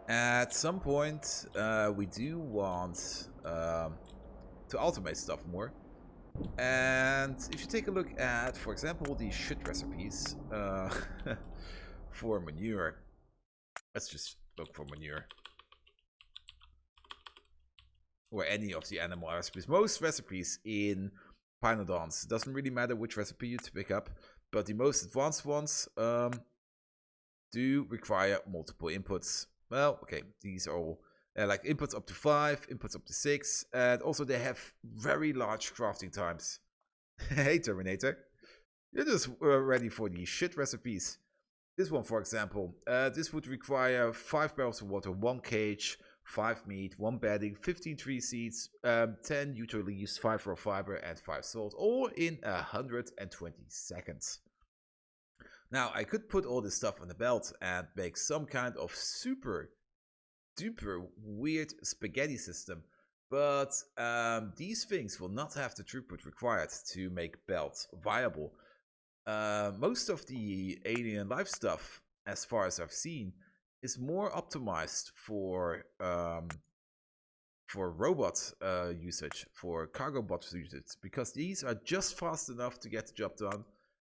At some point, we do want to automate stuff more. And if you take a look at, for example, the shit recipes for manure. Let's just look for manure. Or any of the animal recipes. Most recipes in Pyanodons, doesn't really matter which recipe you pick up, but the most advanced ones do require multiple inputs. Well, okay, these are all like inputs up to 5, inputs up to 6, and also they have very large crafting times. Hey Terminator, you're just ready for the shit recipes. This one, for example, this would require 5 barrels of water, 1 cage, 5 meat, 1 bedding, 15 tree seeds, 10 utah leaves, 5 raw fiber, and 5 salt, all in 120 seconds. Now, I could put all this stuff on the belt and make some kind of super duper weird spaghetti system, but these things will not have the throughput required to make belts viable. Most of the alien life stuff, as far as I've seen, is more optimized for robot usage, for cargo bot usage, because these are just fast enough to get the job done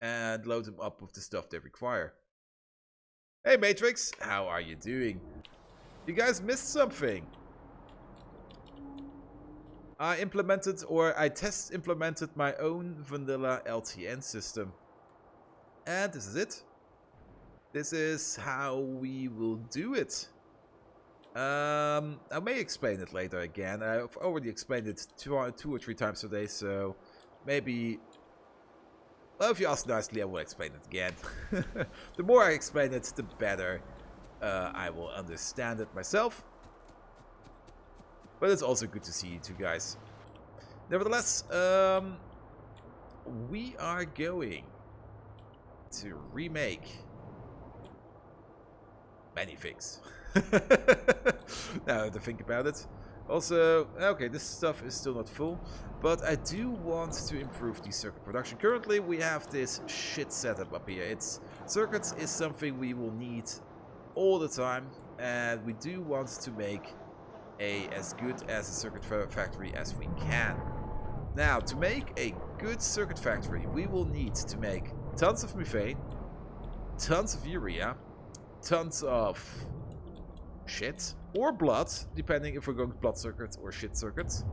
and load them up with the stuff they require. Hey Matrix, how are you doing? You guys missed something. I test implemented my own vanilla LTN system. And this is it. This is how we will do it. I may explain it later again. I've already explained it two or 3 times today, so maybe... Well, if you ask nicely, I will explain it again. The more I explain it, the better I will understand it myself. But it's also good to see you two guys. Nevertheless, we are going to remake many things. Now to think about it. Also, okay, this stuff is still not full, but I do want to improve the circuit production. Currently, we have this shit setup up here. Circuits is something we will need all the time, and we do want to make as good as a circuit factory as we can. Now, to make a good circuit factory, we will need to make tons of methane, tons of urea, tons of shit, or blood, depending if we're going blood circuits or shit circuits.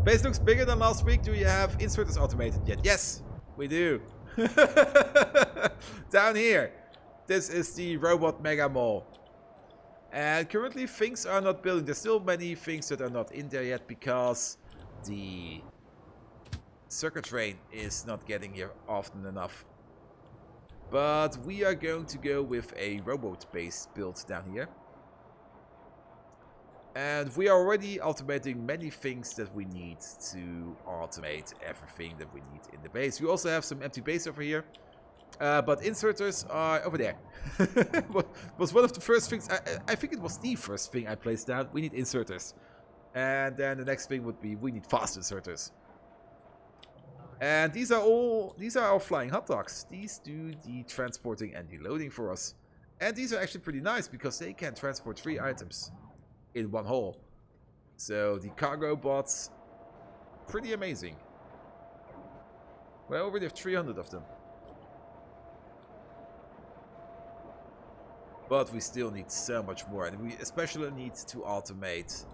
Base looks bigger than last week. Do you have inserters automated yet? Yes, we do. Down here, this is the robot mega mall. And currently things are not building. There's still many things that are not in there yet because the circuit train is not getting here often enough. But we are going to go with a robot-based build down here. And we are already automating many things that we need to automate everything that we need in the base. We also have some empty base over here. But inserters are over there. Was one of the first things, I think it was the first thing I placed down. We need inserters. And then the next thing would be we need fast inserters. And these are our flying hot dogs. These do the transporting and the loading for us. And these are actually pretty nice because they can transport 3 items in one haul. So the cargo bots, pretty amazing. We already have 300 of them. But we still need so much more, and we especially need to automate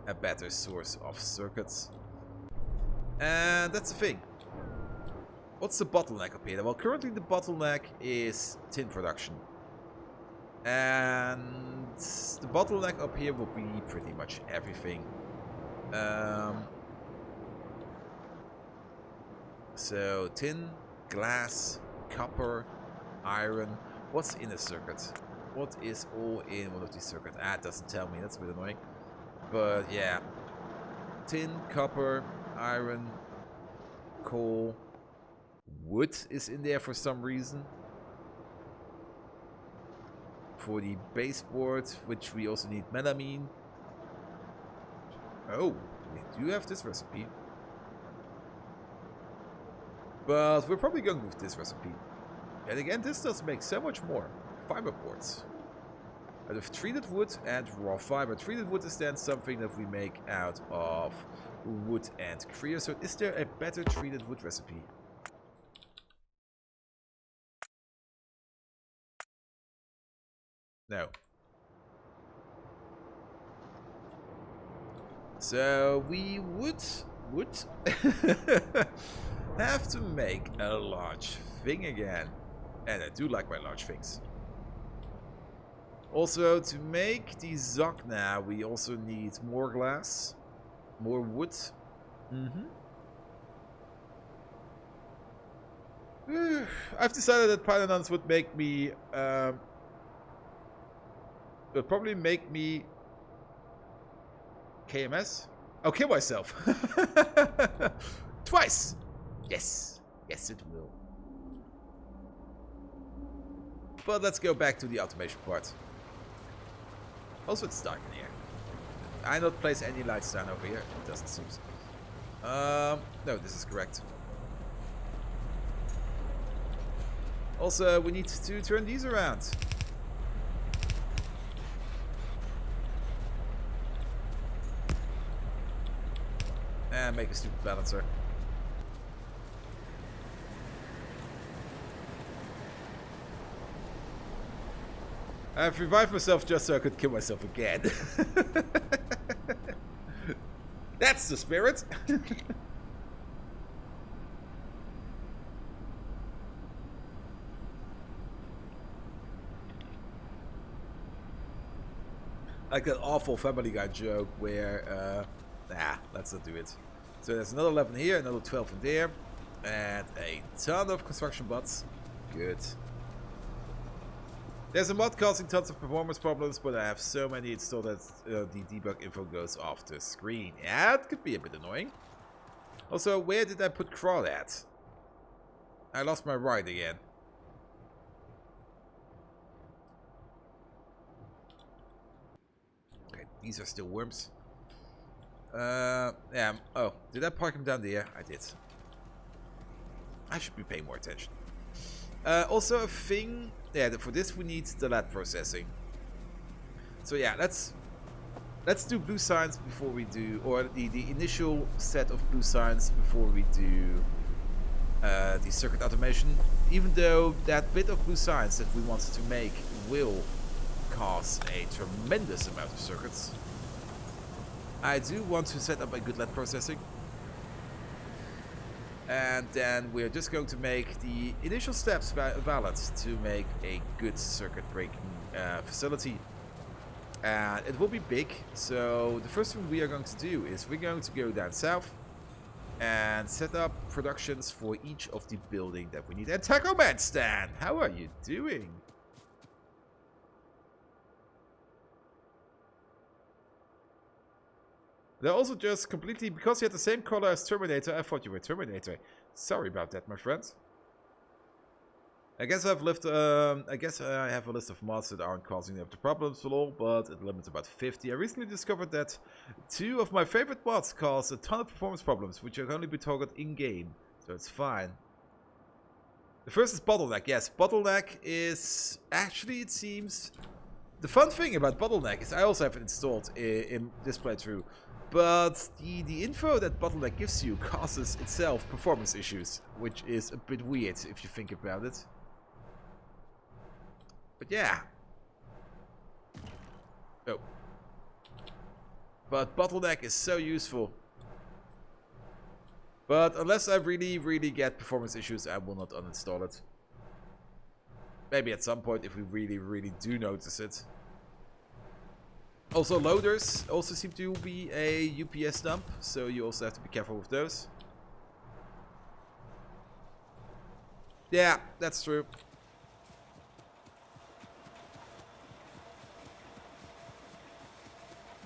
a better source of circuits. And that's the thing. What's the bottleneck up here? Well, currently the bottleneck is tin production. And the bottleneck up here will be pretty much everything. So tin, glass, copper, iron. What's in a circuit? What is all in one of these circuits? Ah, it doesn't tell me. That's a bit annoying. But yeah. Tin, copper, iron, coal. Wood is in there for some reason. For the baseboard, which we also need melamine. Oh, we do have this recipe. But we're probably going with this recipe. And again, this does make so much more. Fiber boards. out of treated wood and raw fiber. Treated wood is then something that we make out of wood and creosote. Is there a better treated wood recipe? No. So we would have to make a large thing again. And I do like my large things. Also, to make the Zagna, we also need more glass, more wood. I've decided that Pyanodons would make me, would probably make me KMS. I'll kill myself. Twice. Yes. Yes, it will. But let's go back to the automation part. Also, it's dark in here. I not place any lights down over here. It doesn't seem so. No, this is correct. Also, we need to turn these around. And make a stupid balancer. I've revived myself just so I could kill myself again. That's the spirit. Like that awful Family Guy joke where, let's not do it. So there's another 11 here, another 12 in there, and a ton of construction bots. Good. There's a mod causing tons of performance problems, but I have so many installed that the debug info goes off the screen. Yeah, it could be a bit annoying. Also, where did I put crawl at? I lost my ride again. Okay, these are still worms. Yeah. Oh, did I park him down there? I did. I should be paying more attention. Also a thing, yeah, for this we need the LED processing. So yeah, let's do blue signs before we do, or the initial set of blue signs before we do the circuit automation. Even though that bit of blue signs that we want to make will cause a tremendous amount of circuits, I do want to set up a good LED processing. And then we're just going to make the initial steps valid to make a good circuit breaking facility. And it will be big, so the first thing we are going to do is we're going to go down south and set up productions for each of the building that we need. And Taco Man Stan, how are you doing? They're also just completely, because you had the same color as Terminator, I thought you were Terminator. Sorry about that, my friend. I guess I have a list of mods that aren't causing them the problems at all, but it limits about 50. I recently discovered that 2 of my favorite mods cause a ton of performance problems, which can only be targeted in-game, so it's fine. The first is Bottleneck. Yes, Bottleneck is actually, it seems, the fun thing about Bottleneck is I also have it installed in this playthrough. But the info that Bottleneck gives you causes itself performance issues, which is a bit weird if you think about it. But yeah. Oh. But Bottleneck is so useful. But unless I really get performance issues, I will not uninstall it. Maybe at some point if we really do notice it. Also, loaders also seem to be a UPS dump, so you also have to be careful with those. Yeah, that's true.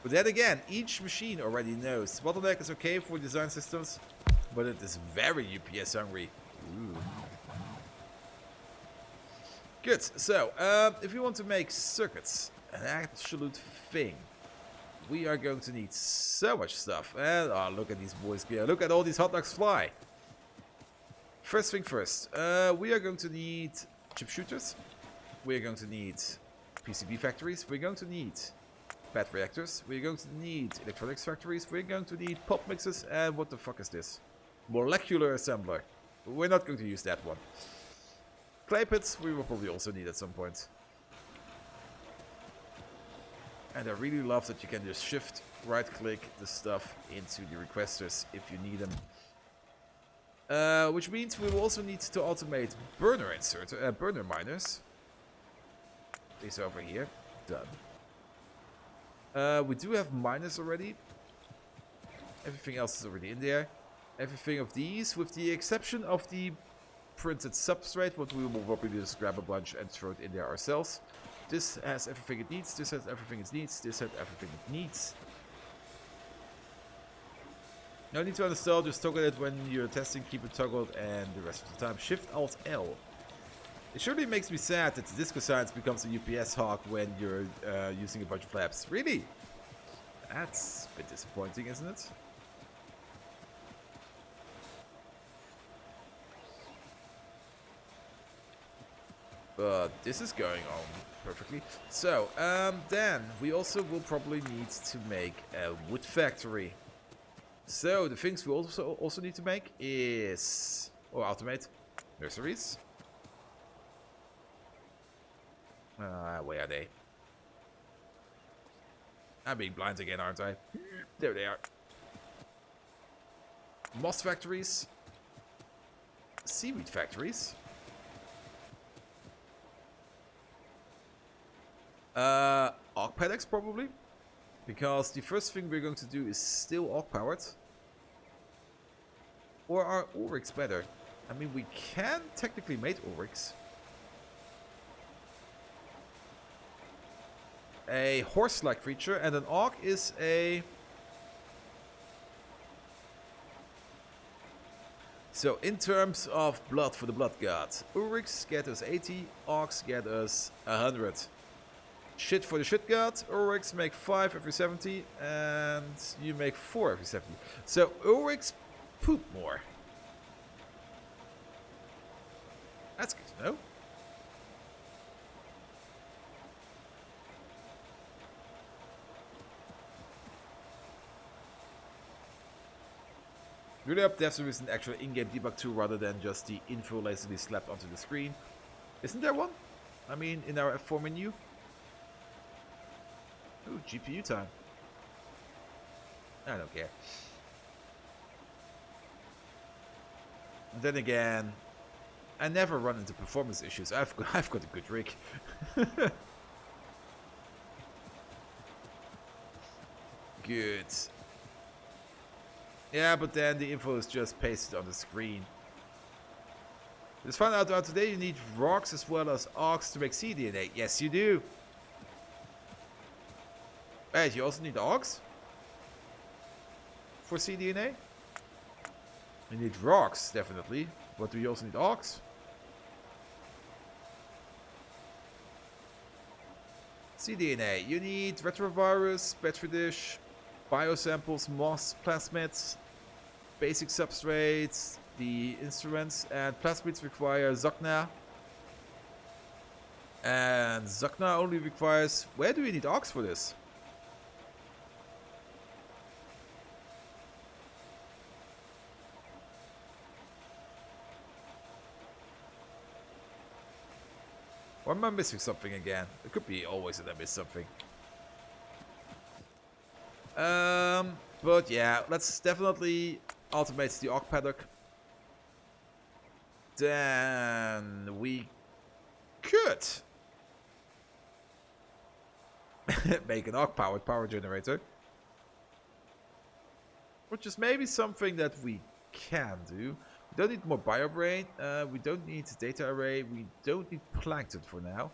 But then again, each machine already knows. Bottleneck is okay for design systems, but it is very UPS hungry. Ooh. Good, so if we want to make circuits, an absolute thing, we are going to need so much stuff. And oh, look at these boys go. Look at all these hot dogs fly. First thing first, we are going to need chip shooters. We are going to need PCB factories. We're going to need pet reactors. We're going to need electronics factories. We're going to need pulp mixes. And what the fuck is this? Molecular assembler. We're not going to use that one. Clay pits we will probably also need at some point. And I really love that you can just shift, right click the stuff into the requesters if you need them. Which means we will also need to automate burner burner miners. These over here. Done. We do have miners already. Everything else is already in there. Everything of these, with the exception of the printed substrate, what we will probably just grab a bunch and throw it in there ourselves. This has everything it needs, this has everything it needs, this has everything it needs. No need to uninstall, just toggle it when you're testing, keep it toggled, and the rest of the time Shift-Alt-L. It surely makes me sad that the Disco Science becomes a UPS hog when you're using a bunch of labs. Really? That's a bit disappointing, isn't it? But this is going on perfectly. So, then we also will probably need to make a wood factory. So, the things we also need to make is, or automate, nurseries. Where are they? I'm being blind again, aren't I? There they are. Moss factories. Seaweed factories. Arc paddocks probably, because the first thing we're going to do is still arc powered. Or are Ulrichs better? I mean, we can technically make Ulrichs. A horse-like creature, and an arc is a... So, in terms of blood for the blood god, Ulrichs get us 80, arcs get us 100. Shit for the shit god, Ulrichs make 5 every 70, and you make 4 every 70. So Ulrichs poop more. That's good to know. Really up there is an actual in-game debug tool rather than just the info lazily slapped onto the screen. Isn't there one? I mean, in our F4 menu? Ooh, GPU time. I don't care. And then again, I never run into performance issues. I've got a good rig. Good. Yeah, but then the info is just pasted on the screen. Let's find out today you need rocks as well as arcs to make cDNA. Yes, you do. Wait, you also need arcs? For cDNA? You need rocks, definitely. But do you also need arcs? cDNA. You need retrovirus, petri dish, biosamples, moss, plasmids, basic substrates, the instruments, and plasmids require Zocna. And Zocna only requires... Where do we need arcs for this? Or am I missing something again? It could be always that I miss something. But yeah, let's definitely automate the arc paddock. Then we could make an arc powered power generator. Which is maybe something that we can do. We don't need more biobrain, we don't need data array, we don't need plankton for now.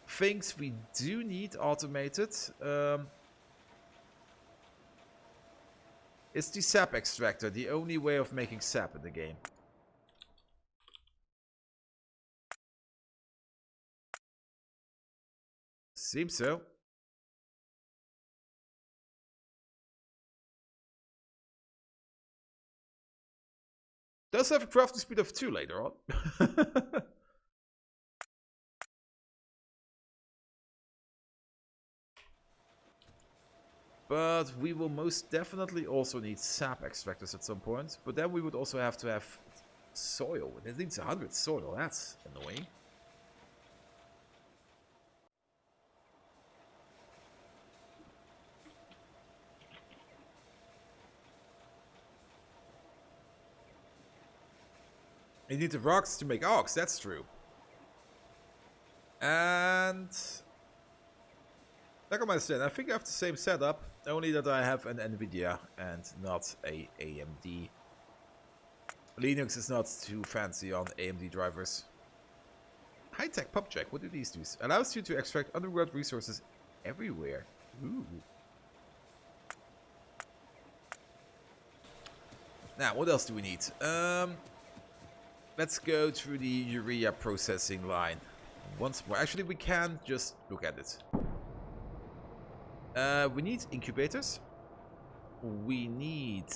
Things we do need automated is the sap extractor, the only way of making sap in the game. Seems so. Does have a crafting speed of 2 later on. But we will most definitely also need sap extractors at some point. But then we would also have to have soil. It needs 100 soil. That's annoying. You need the rocks to make ox. That's true. And like I said, I think I have the same setup, only that I have an NVIDIA and not a AMD. Linux is not too fancy on AMD drivers. High-tech PubJack, what do these do? Allows you to extract underground resources everywhere. Ooh. Now, what else do we need? Let's go through the urea processing line once more. Actually, we can just look at it. We need incubators. We need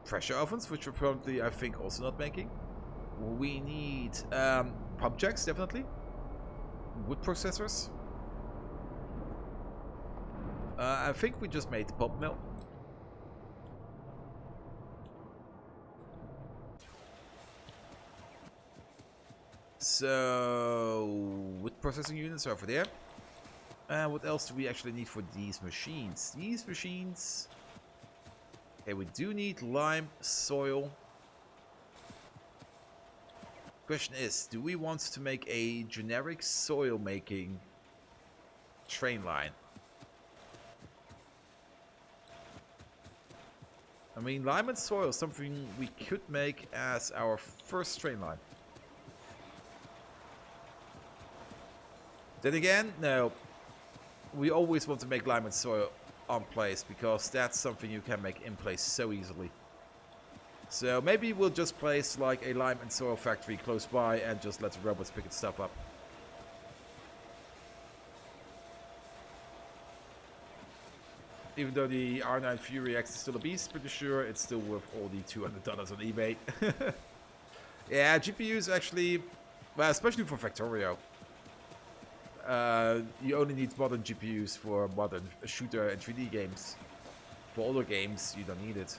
pressure ovens, which we're probably, I think, also not making. We need pump jacks, definitely. Wood processors. I think we just made the pulp mill. So, wood processing units are over there. What else do we actually need for these machines? These machines... Okay, we do need lime, soil. Question is, do we want to make a generic soil making train line? I mean, lime and soil is something we could make as our first train line. Then again, no. We always want to make lime and soil on place, because that's something you can make in place so easily. So maybe we'll just place like a lime and soil factory close by and just let the robots pick its stuff up. Even though the R9 Fury X is still a beast, pretty sure it's still worth all the $200 on eBay. Yeah, GPUs actually, well, especially for Factorio. You only need modern GPUs for modern shooter and 3D games. For older games, you don't need it.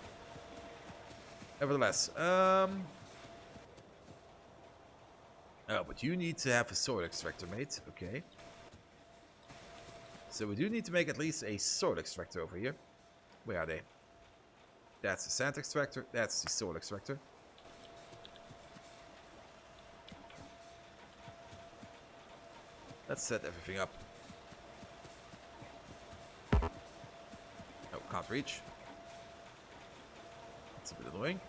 Nevertheless, oh, but you need to have a soil extractor made. Okay. So we do need to make at least a soil extractor over here. Where are they? That's the sand extractor. That's the soil extractor. Let's set everything up. Oh, can't reach. That's a bit annoying.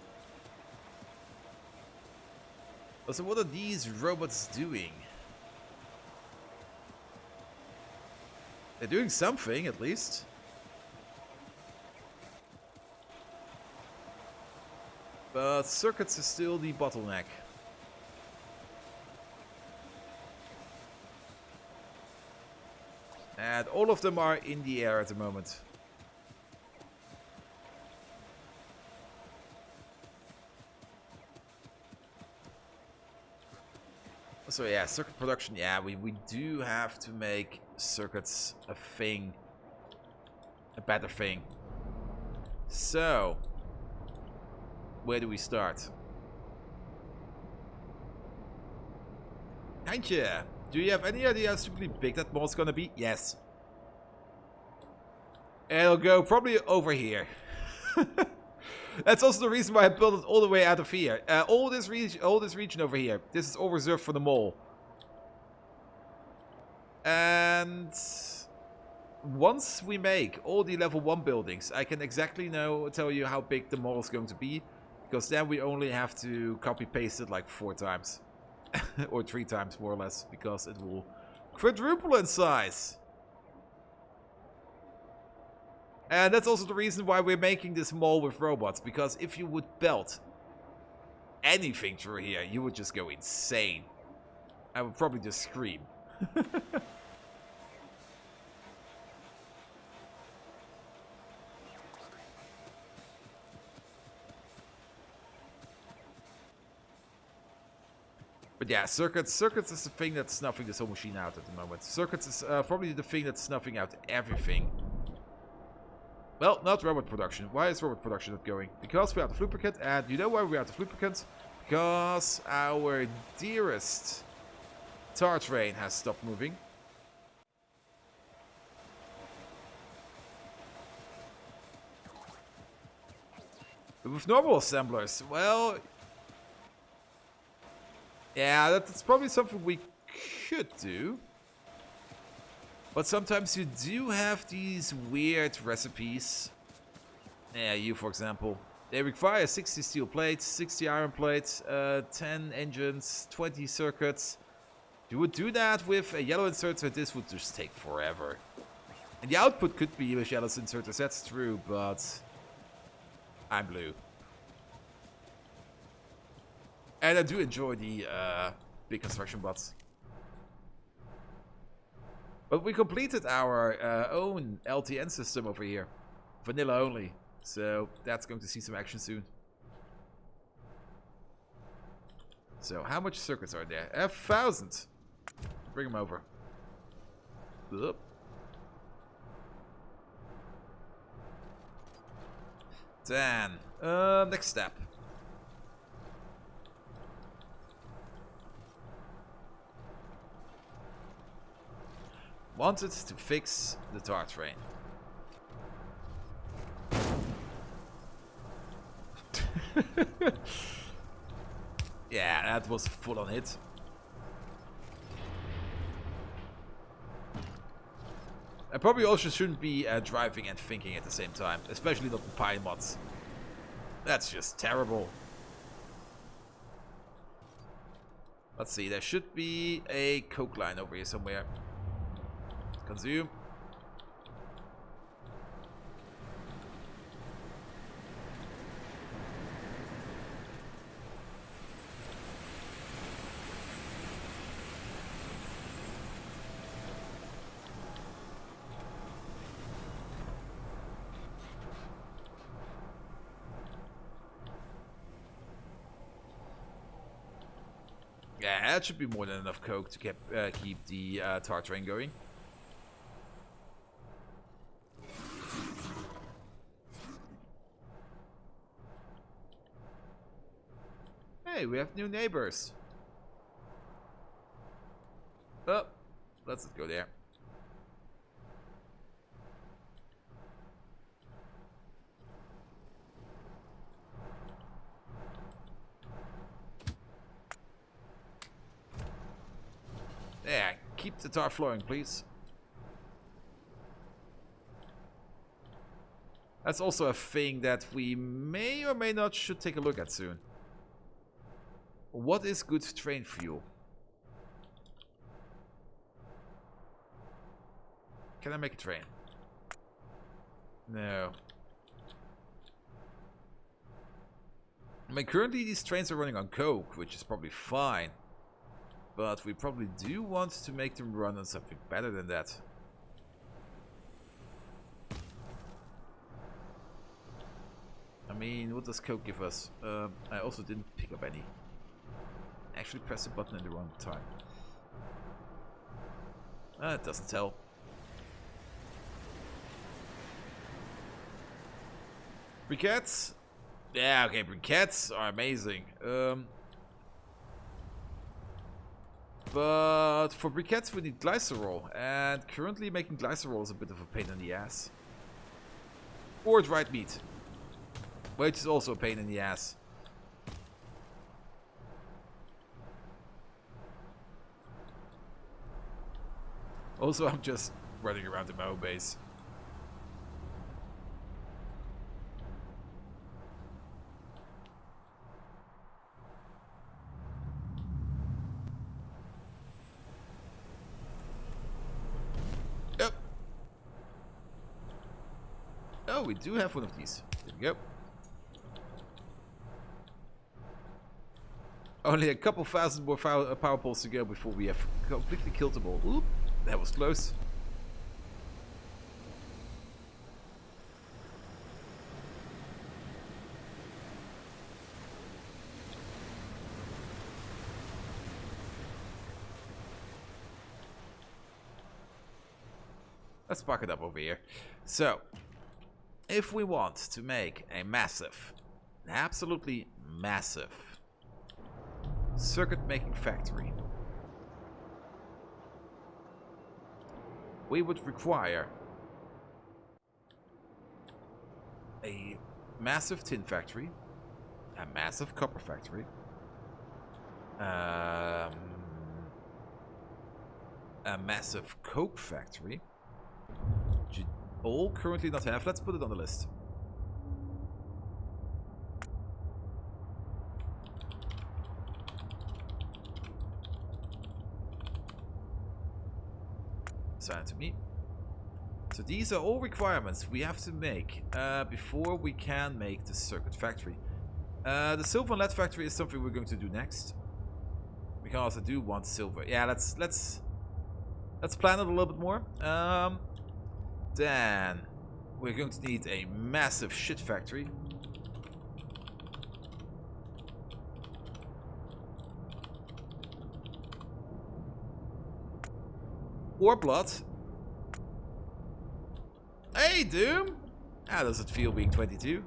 Also, what are these robots doing? They're doing something, at least. But circuits is still the bottleneck. And all of them are in the air at the moment. So yeah, circuit production, yeah, we do have to make circuits a thing. A better thing. So, where do we start? Thank you. Do you have any idea how stupidly big that mall's gonna be? Yes. It'll go probably over here. That's also the reason why I built it all the way out of here. All this region over here. This is all reserved for the mall. And once we make all the level 1 buildings, I can exactly tell you how big the mall is going to be. Because then we only have to copy paste it like 4 times. Or 3 times more or less. Because it will quadruple in size. And that's also the reason why we're making this mall with robots. Because if you would belt anything through here, you would just go insane. I would probably just scream. But yeah, circuits is the thing that's snuffing this whole machine out at the moment. Circuits is probably the thing that's snuffing out everything. Well, not robot production. Why is robot production not going? Because we're out of lubricant, and you know why we're out of lubricant? Because our dearest tar train has stopped moving. But with normal assemblers, well... yeah, that's probably something we could do. But sometimes you do have these weird recipes. Yeah, you for example. They require 60 steel plates, 60 iron plates, 10 engines, 20 circuits. You would do that with a yellow inserter, this would just take forever. And the output could be with yellow inserters, that's true, but I'm blue. And I do enjoy the big construction bots. But we completed our own LTN system over here. Vanilla only. So that's going to see some action soon. So how much circuits are there? 1,000. Bring them over. Oop. Then, next step. Wanted to fix the tar train. Yeah, that was a full-on hit. I probably also shouldn't be driving and thinking at the same time, especially not the pine mods. That's just terrible. Let's see, there should be a coke line over here somewhere. Consume. Yeah, that should be more than enough coke to keep the tar train going. Hey, we have new neighbors. Oh, let's go there. There, keep the tar flowing, please. That's also a thing that we may or may not should take a look at soon. What is good train fuel? Can I make a train? No. I mean, currently these trains are running on coke, which is probably fine. But we probably do want to make them run on something better than that. I mean, what does coke give us? I also didn't pick up any. Actually press the button in the wrong time. It doesn't tell. Briquettes? Yeah, okay, briquettes are amazing. But for briquettes we need glycerol, and currently making glycerol is a bit of a pain in the ass. Or dried meat, which is also a pain in the ass. Also, I'm just running around in my own base. Yep. Oh, we do have one of these. There we go. Only a couple thousand more power poles to go before we have completely killed them all. Oop, that was close. Let's spark it up over here. So, if we want to make a massive, absolutely massive circuit making factory, we would require a massive tin factory, a massive copper factory, a massive coke factory, which you all currently not have. Let's put it on the list. Assign it to me. So these are all requirements we have to make before we can make the circuit factory. The silver and lead factory is something we're going to do next. Because I do want silver. Yeah, let's plan it a little bit more. Then we're going to need a massive shit factory. Or blood. Hey, Doom! How does it feel being 22?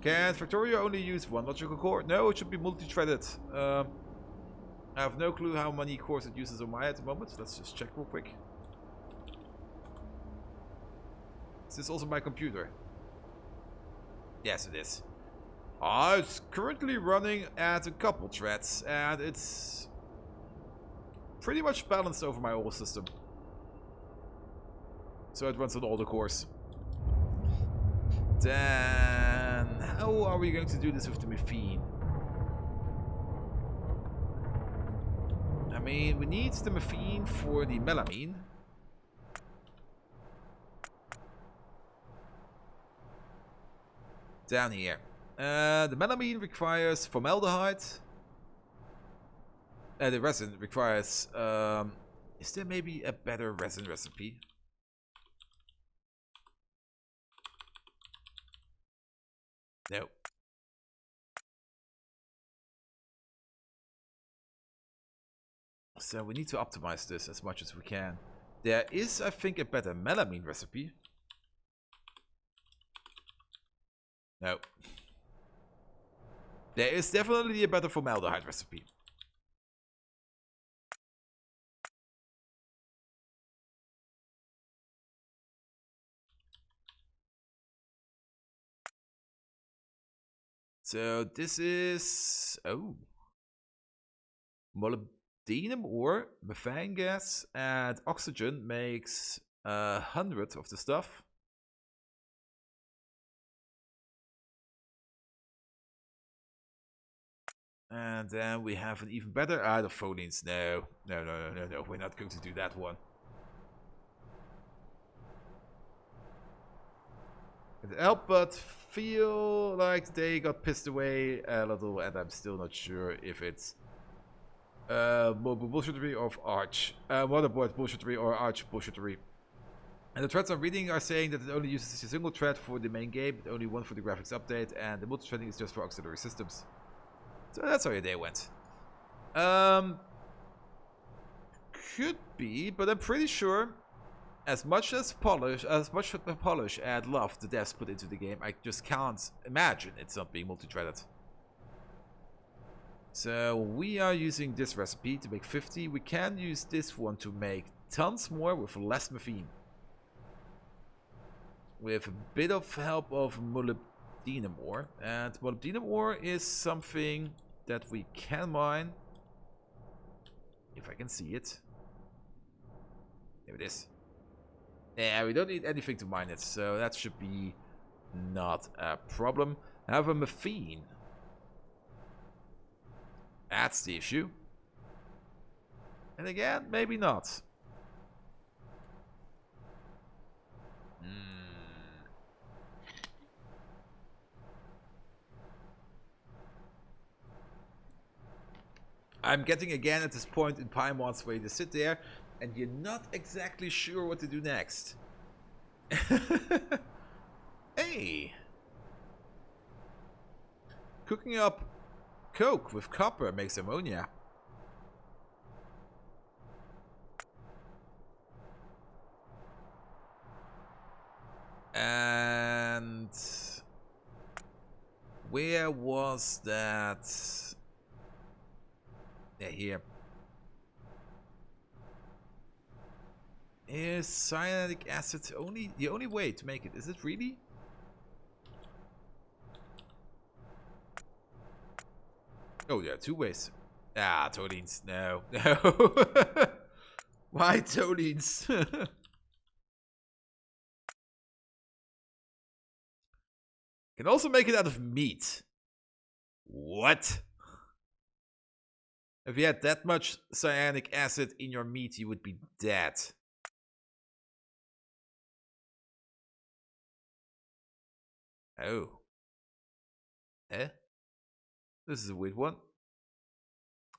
Can Factorio only use one logical core? No, it should be multi-threaded. I have no clue how many cores it uses on my at the moment. Let's just check real quick. Is this also my computer? Yes, it is. It's currently running at a couple threads, and it's pretty much balanced over my whole system. So it runs on all the cores. Then, how are we going to do this with the methane? I mean, we need the methane for the melamine. Down here. The melamine requires formaldehyde. The resin requires... is there maybe a better resin recipe? No. So we need to optimize this as much as we can. There is, I think, a better melamine recipe. No. There is definitely a better formaldehyde recipe. So this is... oh. Molybdenum ore, methane gas, and oxygen makes 100 of the stuff. And then we have an even better... the phonemes. No. No. We're not going to do that one. It helped but feel like they got pissed away a little, and I'm still not sure if it's mobile bullshittery or arch. Motherboard bullshittery or arch bullshittery. And the threads I'm reading are saying that it only uses a single thread for the main game, but only one for the graphics update, and the multi-threading is just for auxiliary systems. So that's how your day went. Could be, but I'm pretty sure as much polish and love the devs put into the game, I just can't imagine it's not being multi-threaded. So we are using this recipe to make 50. We can use this one to make tons more with less methane. With a bit of help of molybdenum ore. And molybdenum ore is something that we can mine. If I can see it. There it is. Yeah, we don't need anything to mine it, so that should be not a problem. However, methane. That's the issue. And again, maybe not. I'm getting again at this point in Paimon's where you sit there and you're not exactly sure what to do next. Hey! Cooking up coke with copper makes ammonia. idea was that... Yeah, here. Is cyanic acid the only way to make it? Is it really? Oh, there are two ways. Ah, toluenes. No. No. Why toluenes? Can also make it out of meat. What? If you had that much cyanic acid in your meat, you would be dead. Oh. Eh? This is a weird one.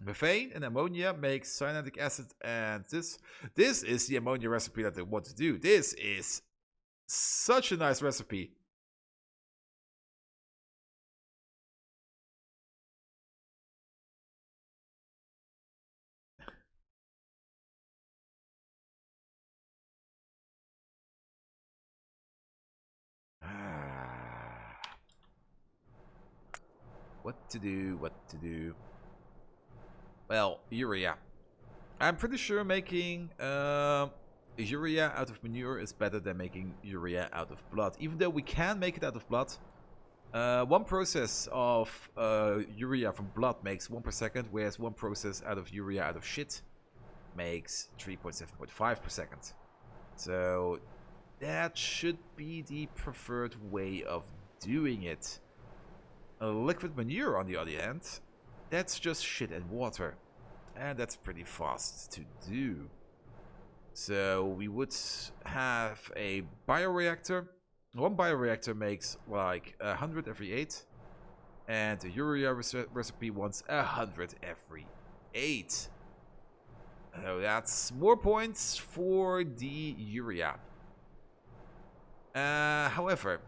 Methane and ammonia makes cyanic acid, and this is the ammonia recipe that they want to do. This is such a nice recipe. What to do, what to do. Well, urea. I'm pretty sure making urea out of manure is better than making urea out of blood. Even though we can make it out of blood. One process of urea from blood makes 1 per second, whereas one process out of urea out of shit makes 3.7.5 per second. So that should be the preferred way of doing it. Liquid manure, on the other hand, that's just shit and water. And that's pretty fast to do. So we would have a bioreactor. One bioreactor makes like 100 every 8. And the urea recipe wants 100 every 8. So that's more points for the urea. However,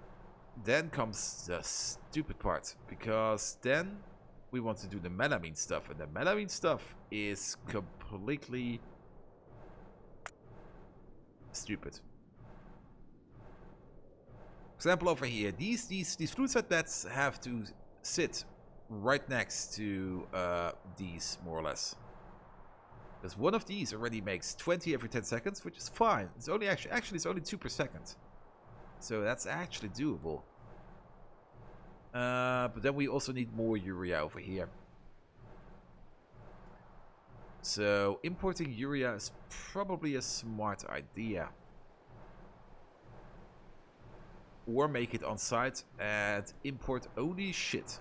then comes the stupid part, because then we want to do the melamine stuff, and the melamine stuff is completely stupid. For example, over here, these fruit sets have to sit right next to these, more or less. Because one of these already makes 20 every 10 seconds, which is fine. It's only actually it's only 2 per second. So that's actually doable. But then we also need more urea over here. So importing urea is probably a smart idea. Or make it on site and import only shit.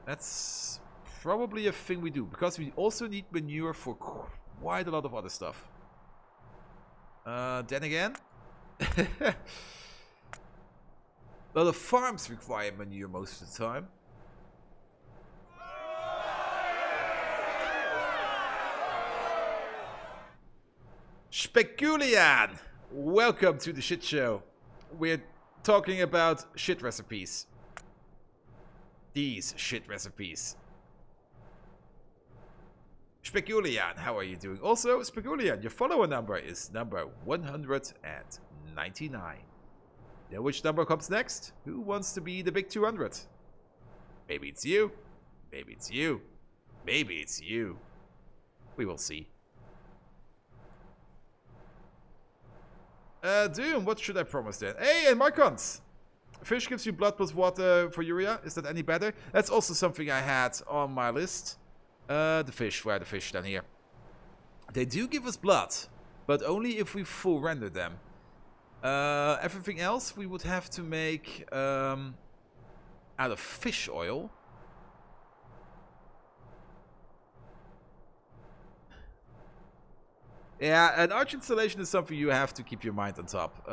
That's probably a thing we do, because we also need manure for quite a lot of other stuff. Then again, a lot of farms require manure most of the time. Speculian! Welcome to the shit show. We're talking about shit recipes. These shit recipes. Speculian, how are you doing? Also, Speculian, your follower number is number 199. Now, which number comes next? Who wants to be the big 200? Maybe it's you. Maybe it's you. Maybe it's you. We will see. Doom, what should I promise then? Hey, and Marcons! Fish gives you blood plus water for urea. Is that any better? That's also something I had on my list. The fish. Where are the fish? Down here. They do give us blood, but only if we full render them. Everything else we would have to make out of fish oil. Yeah, an arch installation is something you have to keep your mind on top.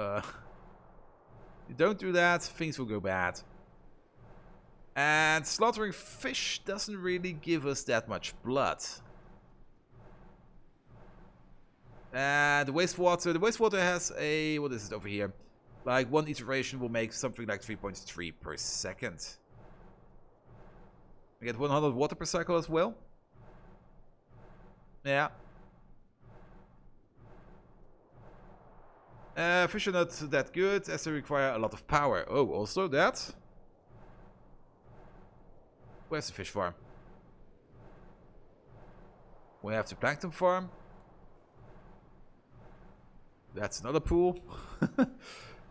You don't do that, things will go bad. And slaughtering fish doesn't really give us that much blood. And the wastewater has a, what is it over here? Like one iteration will make something like 3.3 per second. We get 100 water per cycle as well. Yeah. Fish are not that good as they require a lot of power. Oh, also that? Where's the fish farm? We have the plankton farm. That's another pool.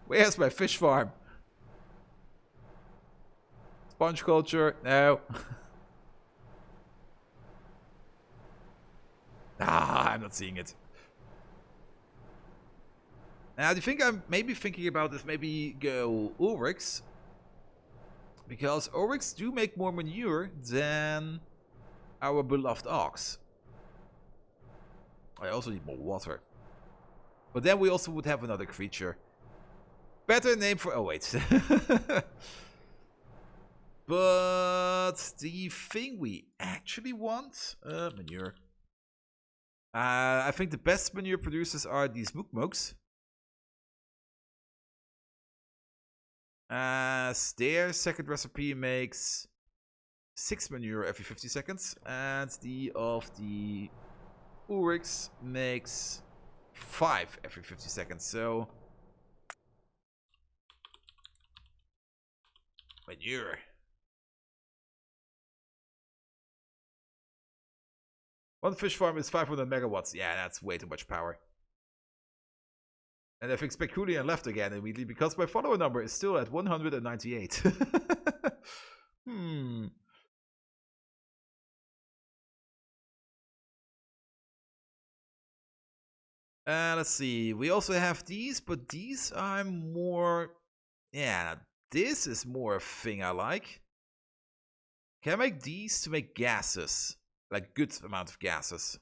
Where's my fish farm? Sponge culture. No. I'm not seeing it. Now, the thing I'm maybe thinking about is maybe go Ulrichs. Because Ulrichs do make more manure than our beloved ox. I also need more water. But then we also would have another creature. Better name for... Oh, wait. But the thing we actually want... manure. I think the best manure producers are these Mookmokes. As their second recipe makes 6 manure every 50 seconds. And the of the Ulrichs makes 5 every 50 seconds. So... manure. One fish farm is 500 megawatts. Yeah, that's way too much power. And I think Speculian left again immediately because my follower number is still at 198. Let's see. We also have these, but these are more... Yeah, this is more a thing I like. Can I make these to make gases? Like good amount of gases.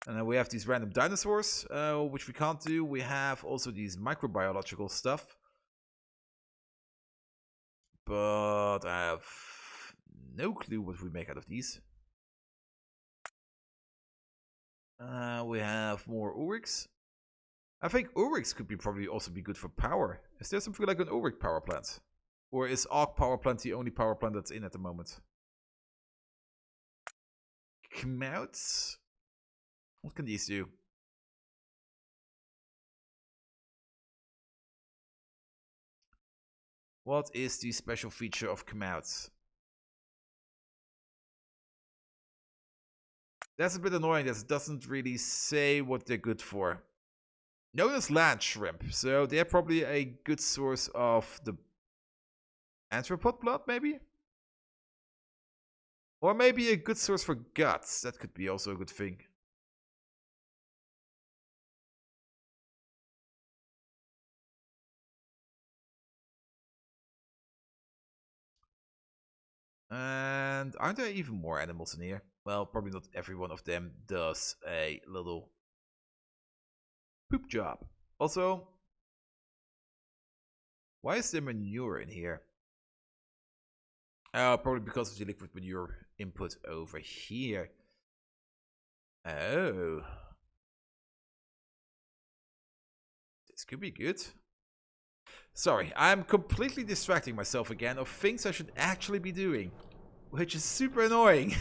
And then we have these random dinosaurs, which we can't do. We have also these microbiological stuff. But I have no clue what we make out of these. We have more Ulrichs. I think Ulrichs could be probably also be good for power. Is there something like an Ulrich power plant? Or is Arc power plant the only power plant that's in at the moment? Kmouts? What can these do? What is the special feature of Kmouts? That's a bit annoying that it doesn't really say what they're good for. Known as land shrimp, so they're probably a good source of the anthropod blood, maybe? Or maybe a good source for guts. That could be also a good thing. And aren't there even more animals in here? Well, probably not every one of them does a little poop job. Also, why is there manure in here? Probably because of the liquid manure input over here. Oh. This could be good. Sorry, I'm completely distracting myself again of things I should actually be doing. Which is super annoying.